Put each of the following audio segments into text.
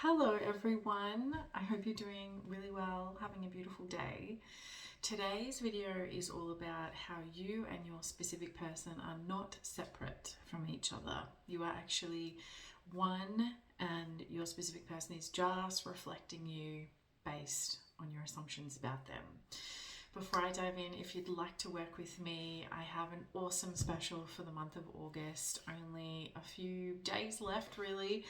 Hello everyone, I hope you're doing really well, having a beautiful day. Today's video is all about how you and your specific person are not separate from each other. You are actually one, and your specific person is just reflecting you based on your assumptions about them. Before I dive in, if you'd like to work with me, I have an awesome special for the month of August. Only a few days left, really,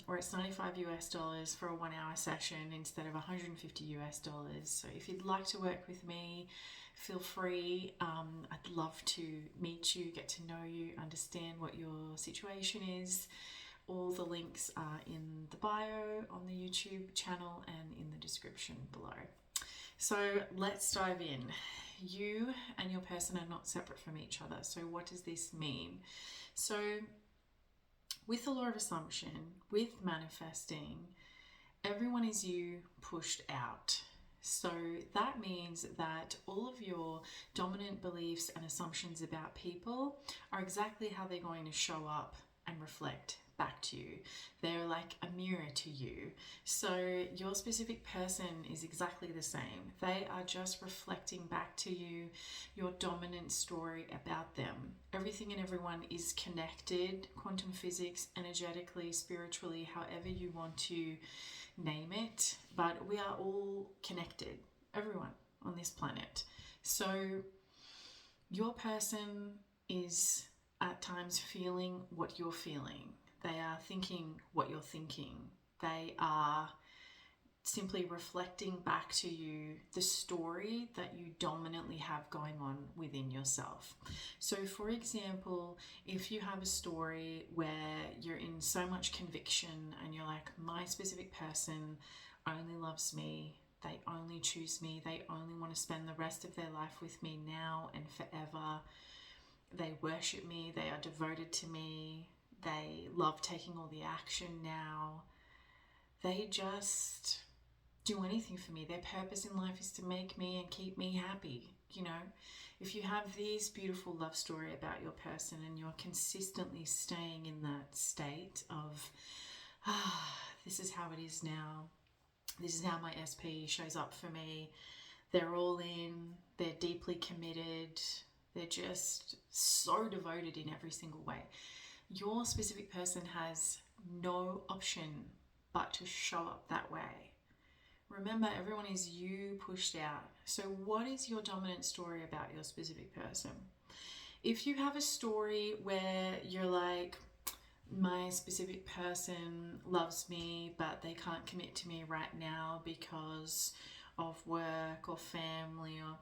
where it's $95 for a 1 hour session instead of $150. So if you'd like to work with me, feel free. I'd love to meet you, get to know you, understand what your situation is. All the links are in the bio on the YouTube channel and in the description below. So let's dive in. You and your person are not separate from each other. So what does this mean? So with the law of assumption, with manifesting, everyone is you pushed out. So that means that all of your dominant beliefs and assumptions about people are exactly how they're going to show up and reflect back to you. They're like a mirror to you. So your specific person is exactly the same. They are just reflecting back to you your dominant story about them. Everything and everyone is connected, quantum physics, energetically, spiritually, however you want to name it, but we are all connected, everyone on this planet. So your person is at times feeling what you're feeling. They are thinking what you're thinking. They are simply reflecting back to you the story that you dominantly have going on within yourself. So for example, if you have a story where you're in so much conviction and you're like, my specific person only loves me, they only choose me, they only want to spend the rest of their life with me now and forever, they worship me, they are devoted to me, they love taking all the action now, they just do anything for me. Their purpose in life is to make me and keep me happy. You know, if you have this beautiful love story about your person and you're consistently staying in that state of, this is how it is now, this is how my SP shows up for me, they're all in, they're deeply committed, they're just so devoted in every single way. Your specific person has no option but to show up that way. Remember, everyone is you pushed out. So what is your dominant story about your specific person? If you have a story where you're like, my specific person loves me, but they can't commit to me right now because of work or family, or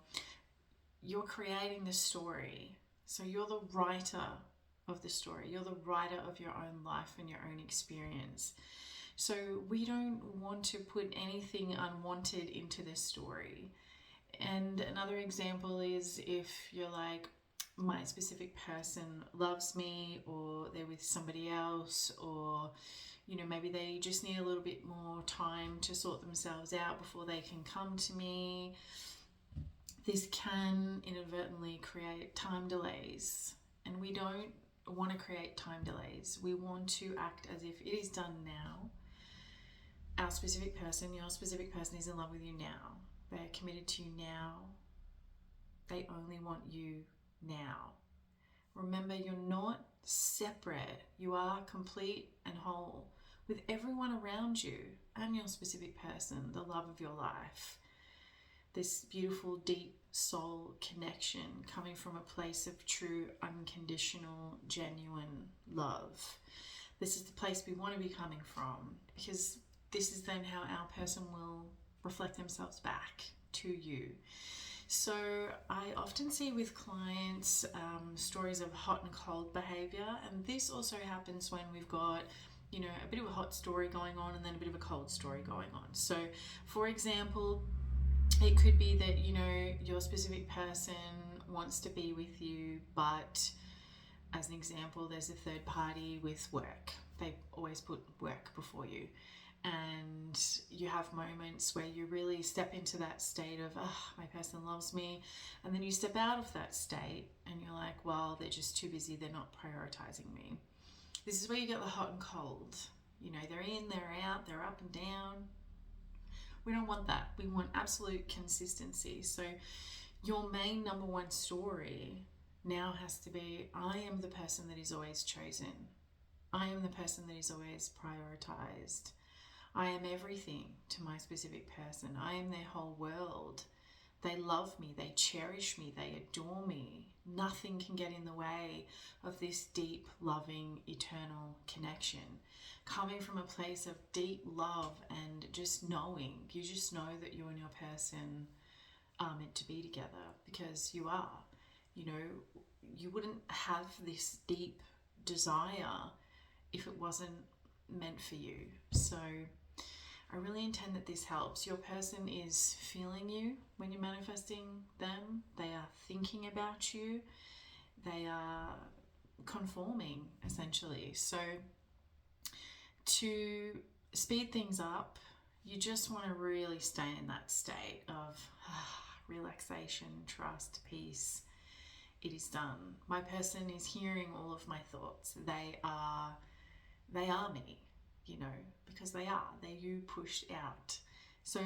you're creating the story. So you're the writer of the story. You're the writer of your own life and your own experience. So we don't want to put anything unwanted into this story. And another example is if you're like, my specific person loves me, or they're with somebody else, or maybe they just need a little bit more time to sort themselves out before they can come to me. This can inadvertently create time delays, and we don't want to create time delays. We want to act as if it is done now. Our specific person, your specific person, is in love with you now. They're committed to you now. They only want you now. Remember, you're not separate. You are complete and whole with everyone around you and your specific person, the love of your life. This beautiful, deep soul connection coming from a place of true, unconditional, genuine love. This is the place we want to be coming from, because this is then how our person will reflect themselves back to you. So I often see with clients stories of hot and cold behavior, and this also happens when we've got a bit of a hot story going on and then a bit of a cold story going on. So for example, it could be that your specific person wants to be with you, but as an example, there's a third party with work. They always put work before you. And you have moments where you really step into that state of, my person loves me. And then you step out of that state and you're like, well, they're just too busy. They're not prioritizing me. This is where you get the hot and cold. You know, they're in, they're out, they're up and down. We don't want that. We want absolute consistency. So your main number one story now has to be, I am the person that is always chosen. I am the person that is always prioritized. I am everything to my specific person. I am their whole world. They love me, they cherish me, they adore me. Nothing can get in the way of this deep, loving, eternal connection. Coming from a place of deep love and just knowing, you just know that you and your person are meant to be together, because you are. You know, you wouldn't have this deep desire if it wasn't meant for you. So I really intend that this helps. Your person is feeling you when you're manifesting them. They are thinking about you. They are conforming, essentially. So to speed things up, you just want to really stay in that state of relaxation, trust, peace. It is done. My person is hearing all of my thoughts. They are me, you know, because they're you pushed out. So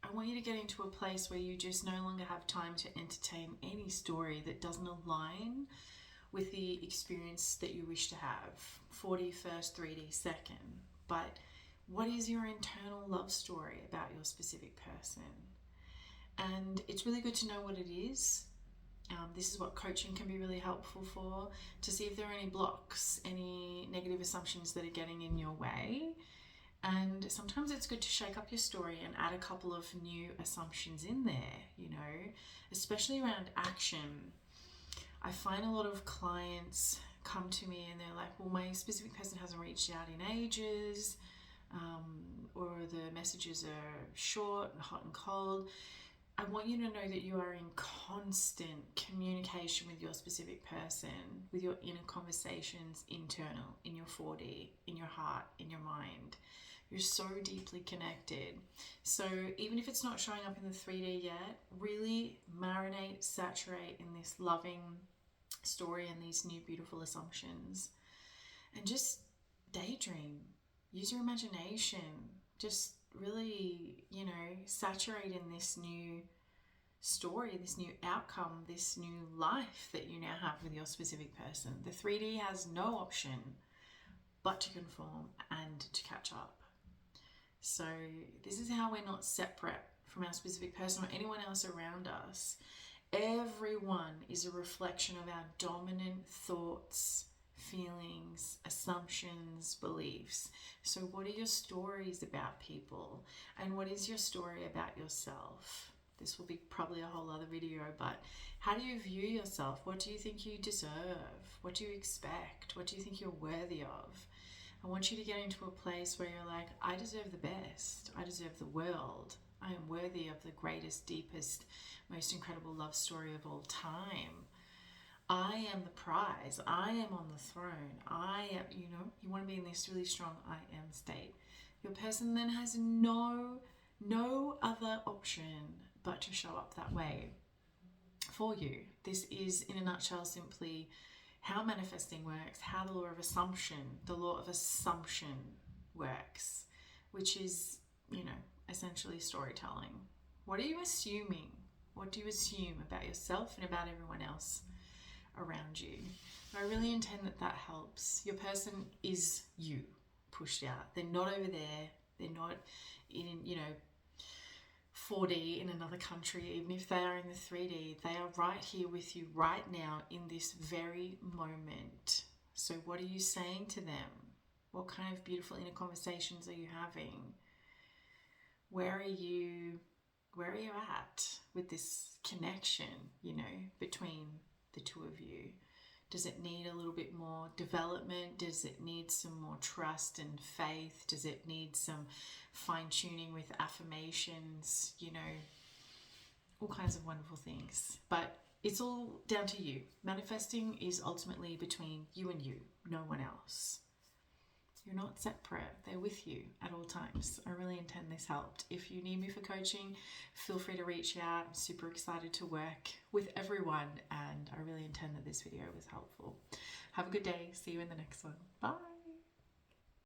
I want you to get into a place where you just no longer have time to entertain any story that doesn't align with the experience that you wish to have. 4D first, 3D second. But what is your internal love story about your specific person? And it's really good to know what it is. This is what coaching can be really helpful for, to see if there are any blocks, any negative assumptions that are getting in your way. And sometimes it's good to shake up your story and add a couple of new assumptions in there, you know, especially around action. I find a lot of clients come to me and they're like, well, my specific person hasn't reached out in ages, or the messages are short and hot and cold. I want you to know that you are in constant communication with your specific person, with your inner conversations, internal, in your 4D, in your heart, in your mind. You're so deeply connected. So even if it's not showing up in the 3D yet, really marinate, saturate in this loving story and these new beautiful assumptions. And just daydream. Use your imagination. Just really, you know, saturate in this new story, this new outcome, this new life that you now have with your specific person. The 3D has no option but to conform and to catch up. So this is how we're not separate from our specific person or anyone else around us. Everyone is a reflection of our dominant thoughts, feelings, assumptions, beliefs. So what are your stories about people? And what is your story about yourself? This will be probably a whole other video, but how do you view yourself? What do you think you deserve? What do you expect? What do you think you're worthy of? I want you to get into a place where you're like, I deserve the best. I deserve the world. I am worthy of the greatest, deepest, most incredible love story of all time. I am the prize. I am on the throne. I am, you know, you want to be in this really strong I am state. Your person then has no other option but to show up that way for you. This is, in a nutshell, simply how manifesting works, how the law of assumption works, which is, you know, essentially storytelling. What are you assuming? What do you assume about yourself and about everyone else around you? I really intend that that helps. Your person is you pushed out. They're not over there. They're not in, you know, 4D in another country. Even if they are in the 3D, they are right here with you right now in this very moment. So what are you saying to them? What kind of beautiful inner conversations are you having? Where are you at with this connection, you know, between the two of you? Does it need a little bit more development? Does it need some more trust and faith? Does it need some fine-tuning with affirmations? You know, all kinds of wonderful things. But it's all down to you. Manifesting is ultimately between you and you, no one else. You're not separate. They're with you at all times. I really intend this helped. If you need me for coaching, feel free to reach out. I'm super excited to work with everyone, and I really intend that this video was helpful. Have a good day. See you in the next one. Bye.